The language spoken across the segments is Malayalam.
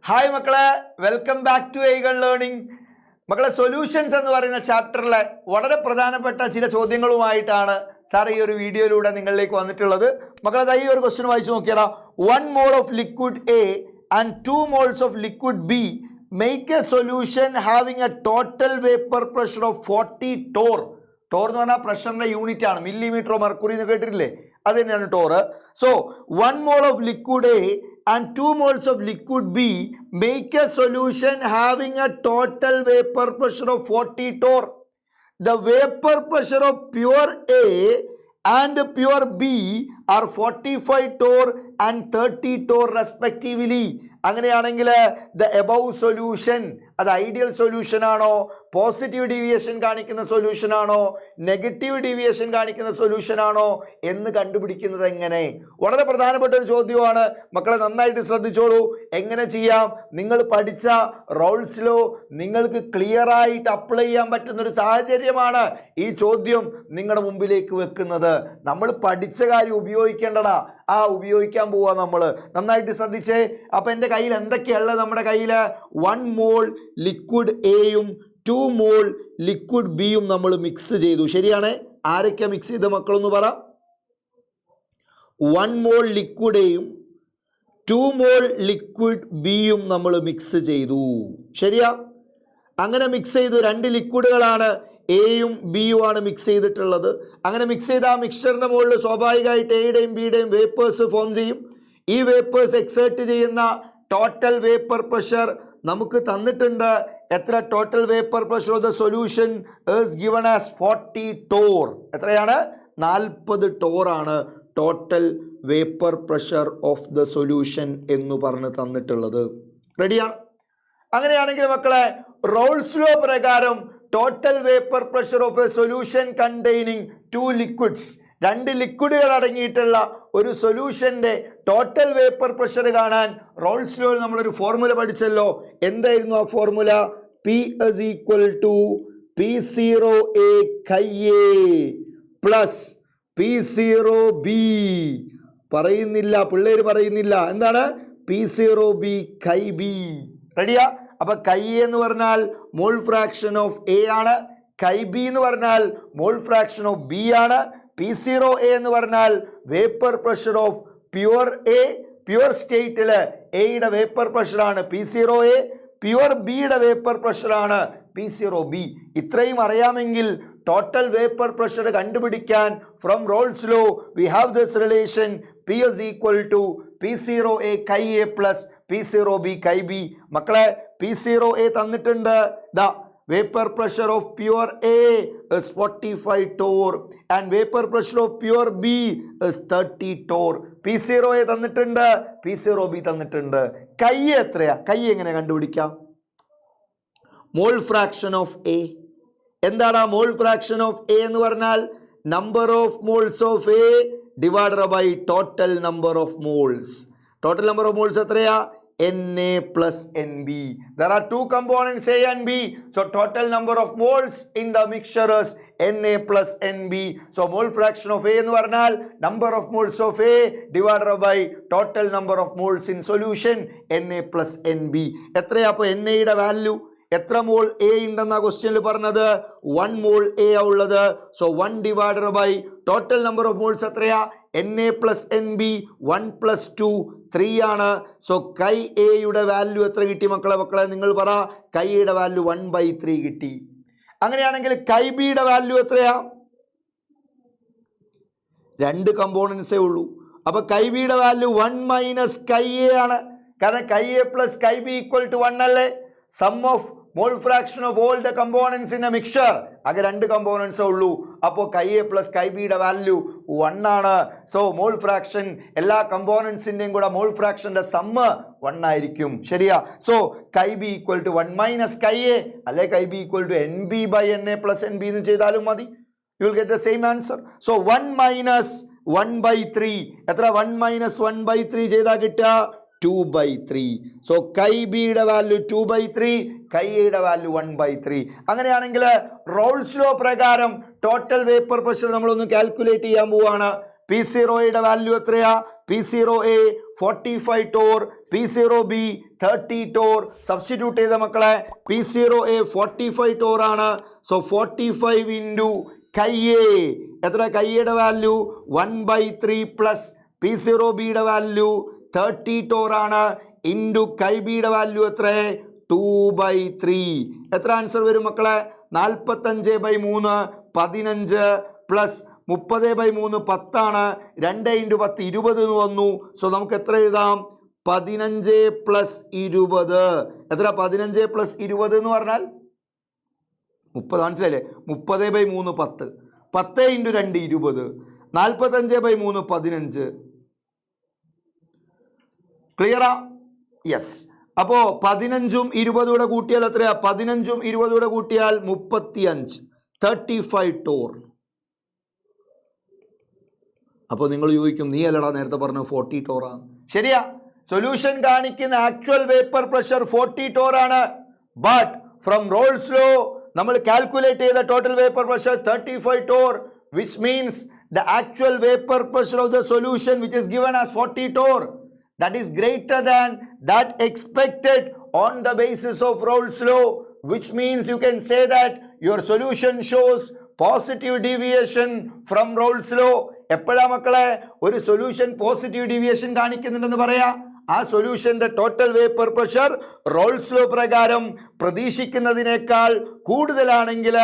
ഹായ് മക്കളെ, welcome back to Aegon learning. മക്കളെ, സൊല്യൂഷൻസ് എന്ന് പറയുന്ന ചാപ്റ്ററിലെ വളരെ പ്രധാനപ്പെട്ട ചില ചോദ്യങ്ങളുമായിട്ടാണ് സാർ ഈ ഒരു വീഡിയോയിലൂടെ നിങ്ങളിലേക്ക് വന്നിട്ടുള്ളത്. മക്കളെ, ഈ ഒരു ക്വസ്റ്റ്യൻ വായിച്ചു നോക്കിയാടാ. 1 mole of liquid A and 2 moles of liquid B make a solution having a total vapor pressure of 40 torr. Tor എന്ന് പറഞ്ഞാൽ പ്രഷറിന്റെ യൂണിറ്റ് ആണ്, മില്ലിമീറ്റർ മെർക്കുറി എന്ന് കേട്ടിട്ടില്ലേ, അത് തന്നെയാണ് Tor. So 1 mole of liquid A and 2 moles of liquid B make a solution having a total vapor pressure of 40 torr. The vapor pressure of pure A and pure B are 45 torr and 30 torr respectively. അങ്ങനെയാണെങ്കിൽ ദ എബവ് സൊല്യൂഷൻ അത് ഐഡിയൽ സൊല്യൂഷൻ ആണോ, പോസിറ്റീവ് ഡീവിയേഷൻ കാണിക്കുന്ന സൊല്യൂഷൻ ആണോ, നെഗറ്റീവ് ഡീവിയേഷൻ കാണിക്കുന്ന സൊല്യൂഷൻ ആണോ എന്ന് കണ്ടുപിടിക്കുന്നത് എങ്ങനെ? വളരെ പ്രധാനപ്പെട്ട ഒരു ചോദ്യമാണ് മക്കളെ, നന്നായിട്ട് ശ്രദ്ധിച്ചോളൂ. എങ്ങനെ ചെയ്യാം? നിങ്ങൾ പഠിച്ച റോൾസ് ലോ നിങ്ങൾക്ക് ക്ലിയർ ആയിട്ട് അപ്ലൈ ചെയ്യാൻ പറ്റുന്ന ഒരു സാഹചര്യമാണ് ഈ ചോദ്യം നിങ്ങളുടെ മുമ്പിലേക്ക് വെക്കുന്നത്. നമ്മൾ പഠിച്ച കാര്യം ഉപയോഗിക്കേണ്ടടാ, ഉപയോഗിക്കാൻ പോവാ നമ്മൾ. നന്നായിട്ട് ശ്രദ്ധിച്ചേ. അപ്പം എൻ്റെ കയ്യിൽ എന്തൊക്കെയുള്ളത്? നമ്മുടെ കയ്യിൽ 1 mole ലിക്വിഡ് എയും 2 mole ലിക്വിഡ് ബിയും നമ്മൾ മിക്സ് ചെയ്തു. ശരിയാണ്. ആരൊക്കെ മിക്സ് ചെയ്ത മക്കളൊന്ന് പറ. 1 mole ലിക്വിഡ് എയും 2 mole ലിക്വിഡ് ബിയും നമ്മൾ മിക്സ് ചെയ്തു. ശരിയാ? അങ്ങനെ മിക്സ് ചെയ്തു. 2 ലിക്വിഡുകളാണ്, എയും ബിയും ആണ് മിക്സ് ചെയ്തിട്ടുള്ളത്. അങ്ങനെ മിക്സ് ചെയ്ത ആ മിക്സ്ചറിൻ്റെ മുകളിൽ സ്വാഭാവികമായിട്ട് എയുടെയും ബിയുടെയും വേപ്പേഴ്സ് ഫോം ചെയ്യും. ഈ വേപ്പേഴ്സ് എക്സേർട്ട് ചെയ്യുന്ന ടോട്ടൽ വേപ്പർ പ്രഷർ നമുക്ക് തന്നിട്ടുണ്ട്. എത്ര? Total vapour pressure of the solution is given as 40 torr. എത്രയാണ്? 40 torr ആണ് total vapour pressure of the solution എന്ന് പറഞ്ഞ് തന്നിട്ടുള്ളത്. റെഡിയാണ്? അങ്ങനെയാണെങ്കിൽ മക്കളെ, റോൾസ് ലോ പ്രകാരം total vapour pressure of A solution containing 2 liquids, 2 ലിക്വിഡുകൾ അടങ്ങിയിട്ടുള്ള ഒരു സൊല്യൂഷൻ്റെ ടോട്ടൽ വേപ്പർ പ്രഷർ കാണാൻ റോൾസ് ലോയിൽ നമ്മളൊരു ഫോർമുല പഠിച്ചല്ലോ. എന്തായിരുന്നു ആ formula? P is equal to P0A plus P0B. പറയുന്നില്ല, പിള്ളേർ പറയുന്നില്ല. എന്താണ്? P0B B. റെഡിയാ? അപ്പൊ കൈ എന്ന് പറഞ്ഞാൽ മോൾ ഫ്രാക്ഷൻ ഓഫ് എ ആണ്, കൈ ബി എന്ന് പറഞ്ഞാൽ മോൾ ഫ്രാക്ഷൻ ഓഫ് ബി ആണ്. P0A എന്ന് പറഞ്ഞാൽ vapour pressure of pure A, pure സ്റ്റേറ്റിൽ എയുടെ വേപ്പർ പ്രഷറാണ് P0A, പ്യുവർ ബിയുടെ വേപ്പർ പ്രഷറാണ് P0B. ഇത്രയും അറിയാമെങ്കിൽ ടോട്ടൽ വേപ്പർ പ്രഷർ കണ്ടുപിടിക്കാൻ from Raoult's low we have this relation P is equal to P0A plus P0B B. മക്കളെ, P0A തന്നിട്ടുണ്ട്. ദാ vapour pressure of pure A is 45 torr and vapour pressure of pure B is 30 torr. P0A തന്നിട്ടുണ്ട്, P0B തന്നിട്ടുണ്ട്. കൈ എത്രയാ? കൈ എങ്ങനെ കണ്ടുപിടിക്കാം? Mole fraction of A. എന്താണ് മോൾ ഫ്രാക്ഷൻ ഓഫ് എ എന്ന് പറഞ്ഞാൽ? Number of moles of A divided by total number of moles. Total number of moles എത്രയാ? Na plus Nb. There are 2 components A and B. So total number of moles in the mixture is Na plus Nb. So mole fraction of A എന്ന് പറഞ്ഞാൽ number of moles of A divided by total number of moles in solution Na plus Nb. എത്രയാ അപ്പോൾ Na യുടെ വാല്യൂ? എത്ര മോൾ എ ഉണ്ടെന്ന ക്വസ്റ്റ്യനിൽ പറഞ്ഞത് 1 mol എ ഉള്ളത്. So 1 divided by total number of moles എത്രയാ? Na plus Nb 1 + 2 3 ആണ്. സോ കൈ എയുടെ വാല്യൂ എത്ര കിട്ടി മക്കളെ? നിങ്ങൾ പറ. കൈയുടെ വാല്യൂ 1/3 കിട്ടി. അങ്ങനെയാണെങ്കിൽ കൈ ബിയുടെ വാല്യൂ എത്രയാ? 2 കമ്പോണൻസേ ഉള്ളൂ. അപ്പൊ കൈ ബിയുടെ വാല്യൂ 1 മൈനസ് കൈ എ ആണ്. കാരണം chi A plus chi B equal to 1 അല്ലേ? Sum of mole fraction of all the components in a mixture. ആകെ 2 കമ്പോണൻസേ ഉള്ളൂ. അപ്പോൾ കൈ എ പ്ലസ് കൈ ബിയുടെ വാല്യൂ 1 ആണ്. സോ മോൾ ഫ്രാക്ഷൻ എല്ലാ കമ്പോണൻസിൻ്റെയും കൂടെ മോൾ ഫ്രാക്ഷൻ്റെ സമ്മ് 1 ആയിരിക്കും. ശരിയാ? So chi B equal to 1 minus chi A, അല്ലെ chi B equal to NB by Na plus NB എന്ന് ചെയ്താലും മതി. You will get the same answer. So 1 minus 1/3 എത്ര? 1 മൈനസ് 1/3 ചെയ്താൽ കിട്ടുക 2/3. സോ കൈ ബിയുടെ വാല്യൂ 2/3, കൈ എയുടെ വാല്യൂ 1/3. അങ്ങനെയാണെങ്കിൽ റോൾസ് ലോ പ്രകാരം ടോട്ടൽ വേപ്പർ പ്രഷർ നമ്മളൊന്ന് കാൽക്കുലേറ്റ് ചെയ്യാൻ പോവാണ്. P0യുടെ വാല്യൂ എത്രയാ? P0A 45 Tor, P0B 30 Tor. Substitute ചെയ്ത മക്കളെ, P0A 45 ടോർ ആണ്. സോ 45 ഇൻറ്റു കൈയെ എത്ര? കൈയുടെ വാല്യൂ 1/3 പ്ലസ് P0Bയുടെ വാല്യൂ 30 ടോർ ആണ് ഇൻറ്റു കൈബിയുടെ വാല്യൂ എത്ര? 2/3. എത്ര ആൻസർ വരും മക്കളെ? 45/3 15 പ്ലസ് 30/3 10 ആണ്. 2 × 10 20 എന്ന് വന്നു. സോ നമുക്ക് എത്ര എഴുതാം? 15 + 20. എത്ര? 15 + 20 എന്ന് പറഞ്ഞാൽ 30. മനസ്സിലായില്ലേ? 30/3 10, 10 × 2 20, 45/3 15. ക്ലിയറാ? യെസ്. അപ്പോൾ 15ഉം 20 കൂടെ കൂട്ടിയാൽ എത്രയാ? 15ഉം 20 കൂടെ കൂട്ടിയാൽ 35, 35 ടോർ. അപ്പോൾ നിങ്ങൾ ചോദിക്കും, നീ അല്ലടാ നേരത്തെ പറഞ്ഞ 40 ടോറാണ്. ശരിയാ, സൊല്യൂഷൻ കാണിക്കുന്ന ആക്ച്വൽ വേപ്പർ പ്രഷർ 40 ടോർ ആണ്. ബട്ട് ഫ്രം റോൾസ് ലോ നമ്മൾ കാൽക്കുലേറ്റ് ചെയ്ത total vapour pressure 35 Tor, which means the actual vapour pressure of the solution which is given as 40 Tor, that is greater than that expected on the basis of Rolle's law, which means you can say that your solution shows positive deviation from Rolle's law. എപ്പോഴാ മക്കളെ ഒരു സൊല്യൂഷൻ പോസിറ്റീവ് ഡീവിയേഷൻ കാണിക്കുന്നുണ്ടെന്ന് പറയാ? ആ സൊല്യൂഷന്റെ total vapour pressure Raoult's law പ്രകാരം പ്രതീക്ഷിക്കുന്നതിനേക്കാൾ കൂടുതലാണെങ്കിൽ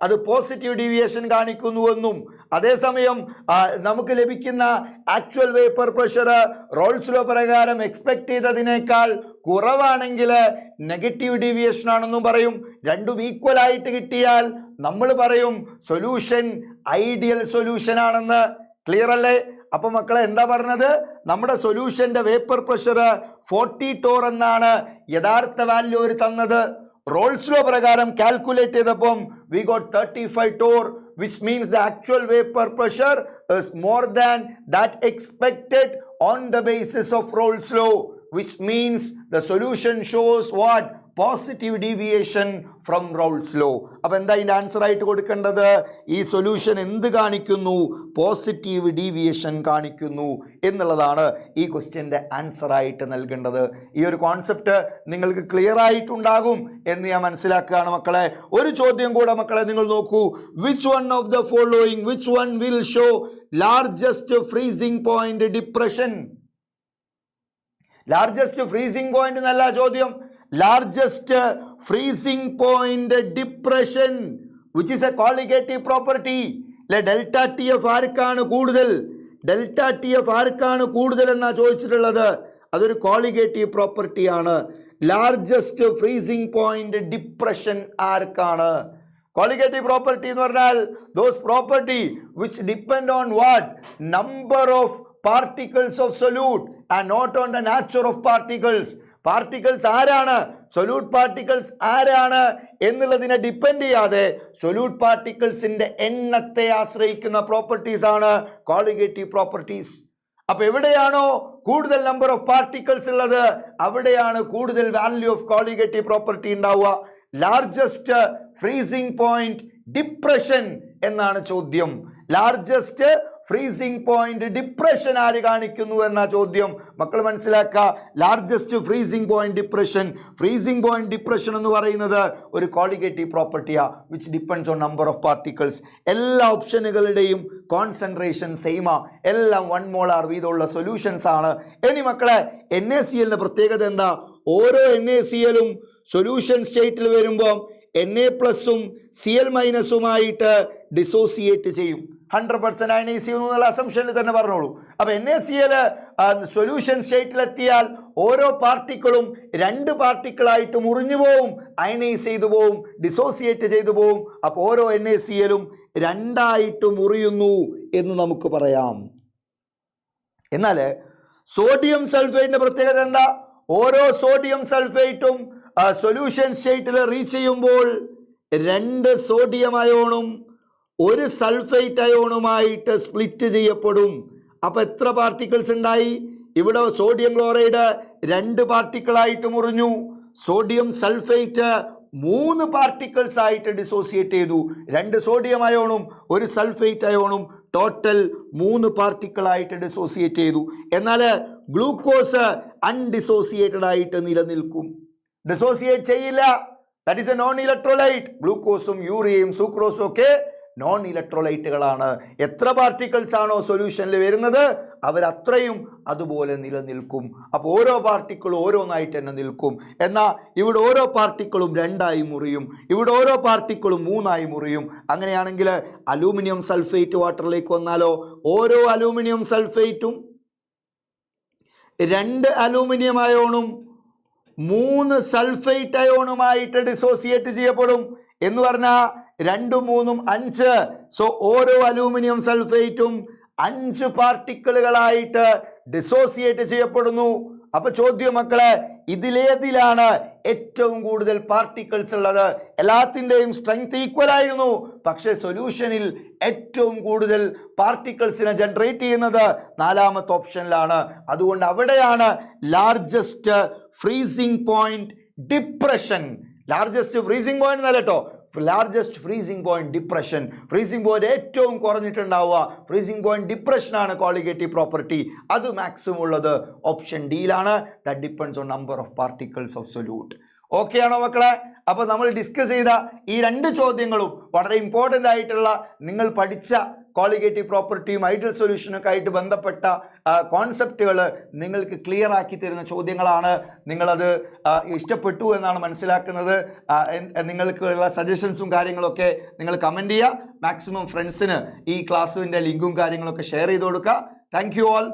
അത് പോസിറ്റീവ് ഡീവിയേഷൻ കാണിക്കുന്നുവെന്നും, അതേസമയം നമുക്ക് ലഭിക്കുന്ന actual vapour pressure Raoult's law പ്രകാരം എക്സ്പെക്ട് ചെയ്തതിനേക്കാൾ കുറവാണെങ്കിൽ നെഗറ്റീവ് ഡീവിയേഷൻ ആണെന്നും പറയും. രണ്ടും ഈക്വൽ ആയിട്ട് കിട്ടിയാൽ നമ്മൾ പറയും സൊല്യൂഷൻ ഐഡിയൽ സൊല്യൂഷൻ ആണെന്ന്. ക്ലിയർ അല്ലേ? അപ്പൊ മക്കളെ എന്താ പറഞ്ഞത്? നമ്മുടെ സൊല്യൂഷന്റെ വേപ്പർ പ്രഷർ 40 ടോർ എന്നാണ് യഥാർത്ഥ വാല്യൂ അവർ തന്നത്. റോൾസ് ലോ പ്രകാരം കാൽക്കുലേറ്റ് ചെയ്തപ്പം we got 35 Tor, which means the actual vapor pressure is more than that expected on the basis of Rolle's law, which means the solution shows what? Positive deviation from Raoult's law. അപ്പോൾ എന്താ ഇതിൻ്റെ ആൻസർ ആയിട്ട് കൊടുക്കേണ്ടത്? ഈ സൊല്യൂഷൻ എന്ത് കാണിക്കുന്നു? പോസിറ്റീവ് ഡീവിയേഷൻ കാണിക്കുന്നു എന്നുള്ളതാണ് ഈ ക്വസ്റ്റ്യൻ്റെ ആൻസറായിട്ട് നൽകേണ്ടത്. ഈ ഒരു കോൺസെപ്റ്റ് നിങ്ങൾക്ക് ക്ലിയർ ആയിട്ടുണ്ടാകും എന്ന് ഞാൻ മനസ്സിലാക്കുകയാണ് മക്കളെ. ഒരു ചോദ്യം കൂടെ മക്കളെ നിങ്ങൾ നോക്കൂ. Which one of the following, which one will show largest freezing point depression? Largest freezing point എന്നല്ല ചോദ്യം, largest freezing point depression which is A colligative property. അല്ലെ, ഡെൽറ്റ ടി എഫ് ആർക്കാണ് കൂടുതൽ? ഡെൽറ്റ ടി എഫ് ആർക്കാണ് കൂടുതൽ എന്നാ ചോദിച്ചിട്ടുള്ളത്? അതൊരു കോളിഗേറ്റീവ് പ്രോപ്പർട്ടിയാണ്. ലാർജസ്റ്റ് ഫ്രീസിംഗ് പോയിന്റ് ഡിപ്രഷൻ ആർക്കാണ്? കോളിഗേറ്റീവ് പ്രോപ്പർട്ടി എന്ന് പറഞ്ഞാൽ those property which depend on what? Number of particles of solute and not on the nature of particles. Particles ആരാണ്, സൊല്യൂട്ട് പാർട്ടിക്കിൾസ് ആരാണ് എന്നുള്ളതിനെ ഡിപ്പെൻഡ് ചെയ്യാതെ സൊല്യൂട്ട് പാർട്ടിക്കിൾസിന്റെ എണ്ണത്തെ ആശ്രയിക്കുന്ന പ്രോപ്പർട്ടീസ് ആണ് കോളിഗേറ്റീവ് പ്രോപ്പർട്ടീസ്. അപ്പൊ എവിടെയാണോ കൂടുതൽ നമ്പർ ഓഫ് പാർട്ടിക്കിൾസ് ഉള്ളത് അവിടെയാണ് കൂടുതൽ വാല്യൂ ഓഫ് കോളിഗേറ്റീവ് പ്രോപ്പർട്ടി ഉണ്ടാവുക. ലാർജസ്റ്റ് ഫ്രീസിംഗ് പോയിന്റ് ഡിപ്രഷൻ എന്നാണ് ചോദ്യം. ലാർജസ്റ്റ് ഫ്രീസിംഗ് പോയിന്റ് ഡിപ്രഷൻ ആര് കാണിക്കുന്നു എന്ന ചോദ്യം. മക്കൾ മനസ്സിലാക്കുക, largest freezing point depression. Freezing point depression എന്ന് പറയുന്നത് ഒരു കോളിഗേറ്റീവ് പ്രോപ്പർട്ടിയാ which depends on number of particles. എല്ലാ ഓപ്ഷനുകളുടെയും കോൺസെൻട്രേഷൻ സെയിമാ, എല്ലാം 1 മോളാർ വീതമുള്ള സൊല്യൂഷൻസ് ആണ്. ഇനി മക്കളെ NaClന്റെ പ്രത്യേകത എന്താ? ഓരോ NaClഉം സൊല്യൂഷൻ സ്റ്റേറ്റിൽ വരുമ്പോൾ Na+ഉം Cl- ഡിസോസിയേറ്റ് ചെയ്യും. 100% അയനൈസ് എന്നുള്ള അസംഷനിൽ തന്നെ പറഞ്ഞോളൂ. അപ്പോൾ NaCl സൊല്യൂഷൻ സ്റ്റേറ്റിലെത്തിയാൽ ഓരോ പാർട്ടിക്കിളും 2 പാർട്ടിക്കിളായിട്ട് മുറിഞ്ഞു പോവും, അയനൈസ് ചെയ്തു പോവും, ഡിസോസിയേറ്റ് ചെയ്തു പോവും. അപ്പോൾ ഓരോ NaClഉം 2ആയിട്ട് മുറിയുന്നു എന്ന് നമുക്ക് പറയാം. എന്നാൽ സോഡിയം സൾഫേറ്റിന്റെ പ്രത്യേകത എന്താ? ഓരോ സോഡിയം സൾഫേറ്റും സൊല്യൂഷൻ സ്റ്റേറ്റിൽ റീച്ച് ചെയ്യുമ്പോൾ 2 സോഡിയം അയോണും 1 സൾഫേറ്റ് അയോണുമായിട്ട് സ്പ്ലിറ്റ് ചെയ്യപ്പെടും. അപ്പോൾ എത്ര പാർട്ടിക്കിൾസ് ഉണ്ടായി? ഇവിടെ സോഡിയം ക്ലോറൈഡ് 2 പാർട്ടിക്കിളായിട്ട് മുറിഞ്ഞു, സോഡിയം സൾഫേറ്റ് 3 പാർട്ടിക്കിൾസ് ആയിട്ട് ഡിസോസിയേറ്റ് ചെയ്തു. 2 സോഡിയം അയോണും 1 സൾഫേറ്റ് അയോണും ടോട്ടൽ 3 പാർട്ടിക്കിളായിട്ട് ഡിസോസിയേറ്റ് ചെയ്തു. എന്നാൽ ഗ്ലൂക്കോസ് അൺഡിസോസിയേറ്റഡ് ആയിട്ട് നിലനിൽക്കും, ഡിസോസിയേറ്റ് ചെയ്യില്ല. That is a non electrolyte. ഗ്ലൂക്കോസും യൂറിയയും സൂക്രോസും ഒക്കെ നോൺ ഇലക്ട്രോലൈറ്റുകളാണ്. എത്ര പാർട്ടിക്കിൾസ് ആണോ സൊല്യൂഷനിൽ വരുന്നത് അവരത്രയും അതുപോലെ നിലനിൽക്കും. അപ്പോൾ ഓരോ പാർട്ടിക്കിളും ഓരോന്നായിട്ട് തന്നെ നിൽക്കും. എന്നാൽ ഇവിടെ ഓരോ പാർട്ടിക്കിളും 2ആയി മുറിയും, ഇവിടെ ഓരോ പാർട്ടിക്കിളും 3ആയി മുറിയും. അങ്ങനെയാണെങ്കിൽ അലൂമിനിയം സൾഫേറ്റ് വാട്ടറിലേക്ക് വന്നാലോ, ഓരോ അലൂമിനിയം സൾഫേറ്റും 2 അലൂമിനിയം അയോണും 3 സൾഫേറ്റ് അയോണുമായിട്ട് ഡിസോസിയേറ്റ് ചെയ്യപ്പെടും. എന്ന് പറഞ്ഞാൽ 2 3 5. സോ ഓരോ അലൂമിനിയം സൾഫേറ്റും 5 പാർട്ടിക്കിളുകളായിട്ട് ഡിസോസിയേറ്റ് ചെയ്യപ്പെടുന്നു. അപ്പൊ ചോദ്യം മക്കളെ, ഇതിലേതിലാണ് ഏറ്റവും കൂടുതൽ പാർട്ടിക്കിൾസ് ഉള്ളത്? എല്ലാത്തിൻ്റെയും സ്ട്രെങ്ത് ഈക്വൽ ആയിരുന്നു, പക്ഷേ സൊല്യൂഷനിൽ ഏറ്റവും കൂടുതൽ പാർട്ടിക്കിൾസിനെ ജനറേറ്റ് ചെയ്യുന്നത് 4ാമത്തെ ഓപ്ഷനിലാണ്. അതുകൊണ്ട് അവിടെയാണ് largest freezing point depression. Largest freezing point എന്നല്ല കേട്ടോ, largest freezing point depression. Freezing point ഏറ്റവും കുറഞ്ഞിട്ടുണ്ടാവുക ഫ്രീസിംഗ് പോയിന്റ് ഡിപ്രഷനാണ് കോളിഗേറ്റീവ് പ്രോപ്പർട്ടി. അത് മാക്സിമം ഉള്ളത് ഓപ്ഷൻ ഡിയിലാണ്. That depends on number of particles of solute. Okay ആണോ മക്കളെ? അപ്പോൾ നമ്മൾ ഡിസ്കസ് ചെയ്ത ഈ 2 ചോദ്യങ്ങളും വളരെ ഇമ്പോർട്ടൻ്റ് ആയിട്ടുള്ള, നിങ്ങൾ പഠിച്ച കോളിഗേറ്റീവ് പ്രോപ്പർട്ടിയും ഐഡിയൽ സൊല്യൂഷനൊക്കെ ആയിട്ട് ബന്ധപ്പെട്ട കോൺസെപ്റ്റുകൾ നിങ്ങൾക്ക് ക്ലിയർ ആക്കി തരുന്ന ചോദ്യങ്ങളാണ്. നിങ്ങളത് ഇഷ്ടപ്പെട്ടു എന്നാണ് മനസ്സിലാക്കുന്നത്. നിങ്ങൾക്കുള്ള സജഷൻസും കാര്യങ്ങളൊക്കെ നിങ്ങൾ കമൻറ്റ് ചെയ്യുക. മാക്സിമം ഫ്രണ്ട്സിന് ഈ ക്ലാസ്സിൻ്റെ ലിങ്കും കാര്യങ്ങളൊക്കെ ഷെയർ ചെയ്ത് കൊടുക്കുക. Thank you all.